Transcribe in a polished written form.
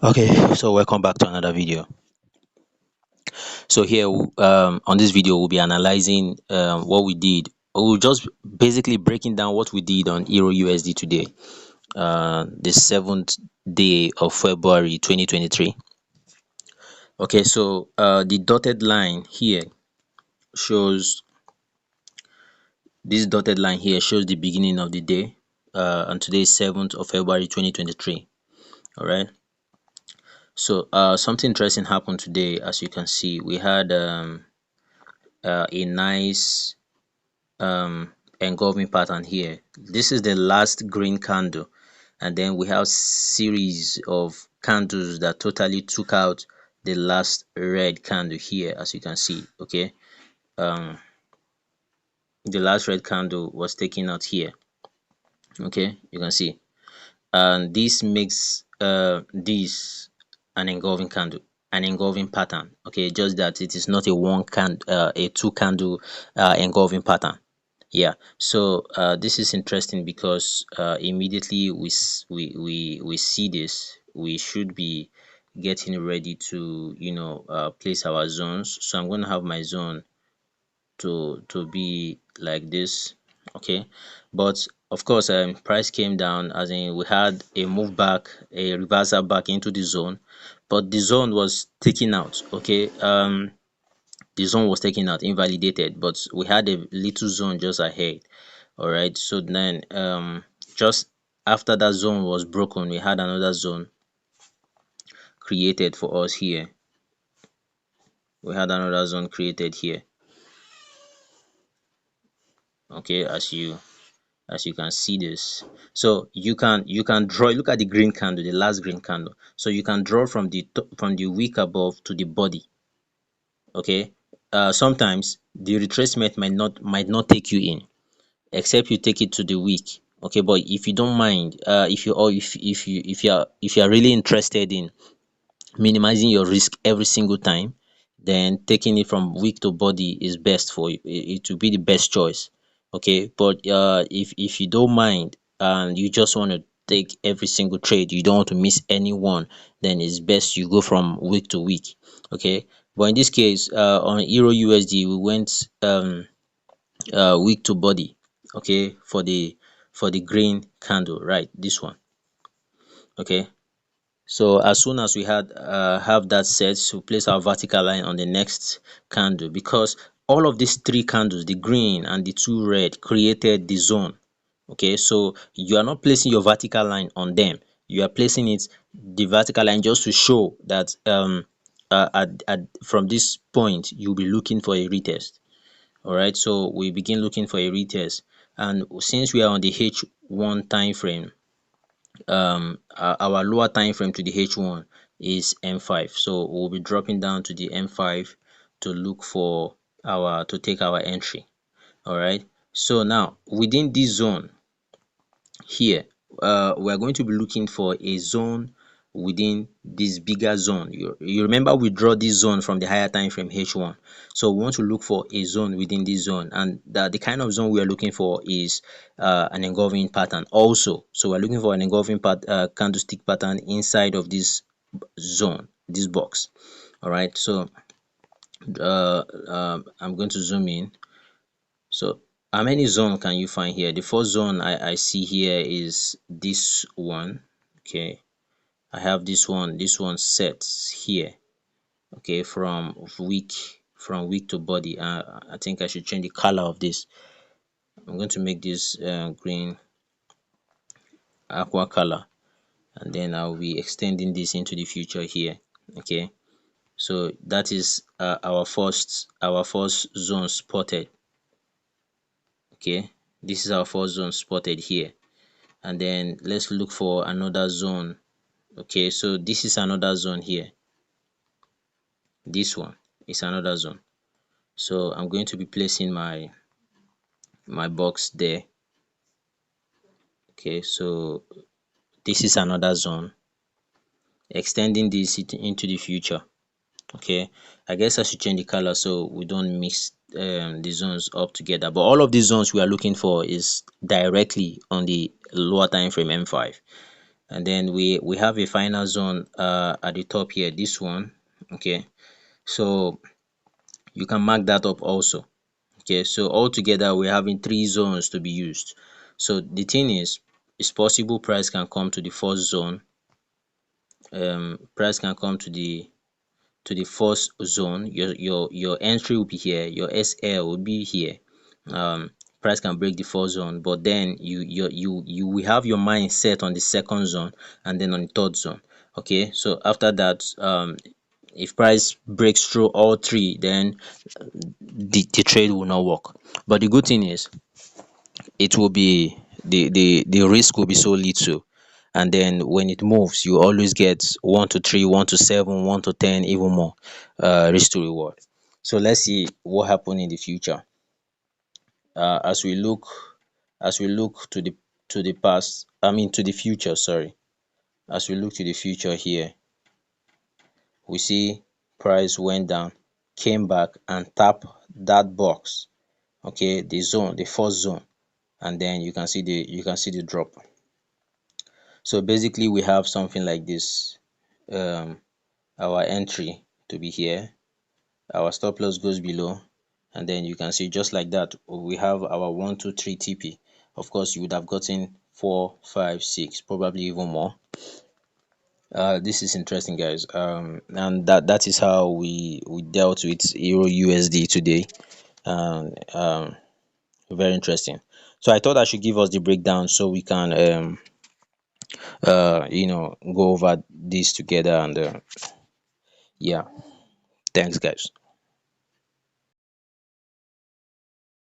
Okay, so welcome back to another video. So here, on this video, we'll be analyzing what we did. We'll just basically breaking down what we did on Euro USD today, the 7th day of February 2023. Okay, so the dotted line here shows the beginning of the day, and today is 7th of February 2023. All right. So something interesting happened today. As you can see, we had a nice engulfing pattern here. This is the last green candle, and then we have series of candles that totally took out the last red candle here, as you can see. Okay, um the last red candle was taken out here. Okay, you can see, and this makes this an engulfing candle, an engulfing pattern. Okay, just that it is not a a two candle engulfing pattern. Yeah, so this is interesting because immediately we see this, we should be getting ready to place our zones. So I'm going to have my zone to be like this. Okay, but of course price came down, as in we had a move back, a reversal back into the zone, but the zone was taken out. Okay, the zone was taken out, invalidated, but we had a little zone just ahead. All right, so then just after that zone was broken, we had another zone created for us here. We had another zone created here. Okay, as you can see this, so you can draw. Look at the green candle, the last green candle. So you can draw from the from the wick above to the body. Okay, sometimes the retracement might not take you in, except you take it to the week. Okay, but if you don't mind, if you or if you are really interested in minimizing your risk every single time, then taking it from week to body is best for you. It will be the best choice. Okay, but if you don't mind and you just want to take every single trade, you don't want to miss any one, then it's best you go from week to week. Okay, but in this case, on Euro USD, we went week to body. Okay, for the green candle, right? This one. Okay, so as soon as we had have that set, to place our vertical line on the next candle, because all of these three candles, the green and the two red, created the zone. Okay, so you are not placing your vertical line on them, you are placing it, the vertical line, just to show that from this point you'll be looking for a retest. All right, so we begin looking for a retest, and since we are on the H1 time frame, our lower time frame to the H1 is M5, so we'll be dropping down to the M5 to look for our to take our entry. All right, so now within this zone here, we're going to be looking for a zone within this bigger zone. You remember we draw this zone from the higher time frame H1, so we want to look for a zone within this zone, and the kind of zone we are looking for is an engulfing pattern also. So we're looking for an engulfing candlestick pattern inside of this zone, this box. All right, so I'm going to zoom in. So how many zone can you find here? The first zone I see here is this one. Okay, I have this one set here. Okay, from week to body. I think I should change the color of this. I'm going to make this green aqua color, and then I'll be extending this into the future here. Okay, so that is our first zone spotted. Okay, this is our first zone spotted here, and then let's look for another zone. Okay, so this is another zone here. This one is another zone, so I'm going to be placing my box there. Okay, so this is another zone, extending this into the future. Okay, I guess I should change the color so we don't mix the zones up together, but all of these zones we are looking for is directly on the lower time frame M5. and then we have a final zone at the top here, this one. Okay, so you can mark that up also. Okay, so altogether we're having three zones to be used. So the thing is, it's possible price can come to the first zone, price can come to the first zone. Your entry will be here, your SL will be here. um Price can break the first zone, but then you will have your mind set on the second zone and then on the third zone. Okay, so after that, if price breaks through all three, then the trade will not work. But the good thing is, it will be the risk will be so little, and then when it moves, you always get 1 to 3, 1 to 7, 1 to 10, even more risk to reward. So let's see what happened in the future. As we look, to the past, I mean to the future, sorry. As we look to the future here, we see price went down, came back and tap that box. Okay, the zone, the first zone, and then you can see the drop. So basically we have something like this. um our entry to be here, our stop loss goes below, and then you can see just like that we have our 1 2 3 TP. Of course you would have gotten 4 5 6, probably even more. This is interesting, guys. And that is how we dealt with Euro USD today. And very interesting. So I thought I should give us the breakdown so we can go over this together. And yeah, thanks, guys.